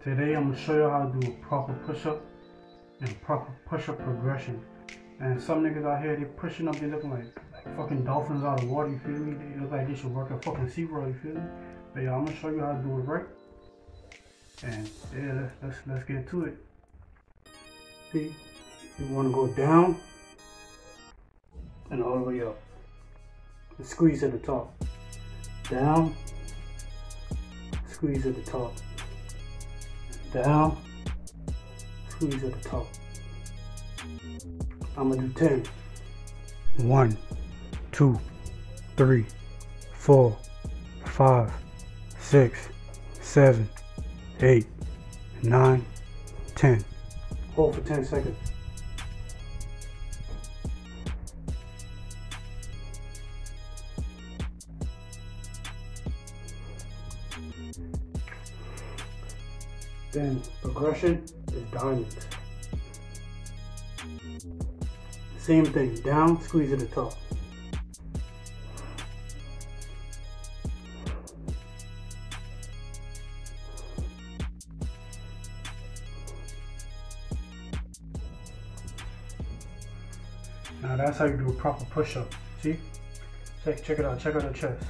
Today I'm going to show you how to do a proper push-up and proper push-up progression. And some niggas out here, they pushing up, they looking like fucking dolphins out of water, you feel me? They look like they should work at fucking SeaWorld, you feel me? But yeah, I'm going to show you how to do it right. And yeah, let's get to it. See, you want to go down and all the way up. And squeeze at the top. Down, squeeze at the top. Down, squeeze at the top. I'm gonna do 10. 1, 2, 3, 4, 5, 6, 7, 8, 9, 10. Hold for 10 seconds. Then progression is diamonds. Same thing, down, squeeze at the top. Now that's how you do a proper push-up. See? Check it out, check out the chest.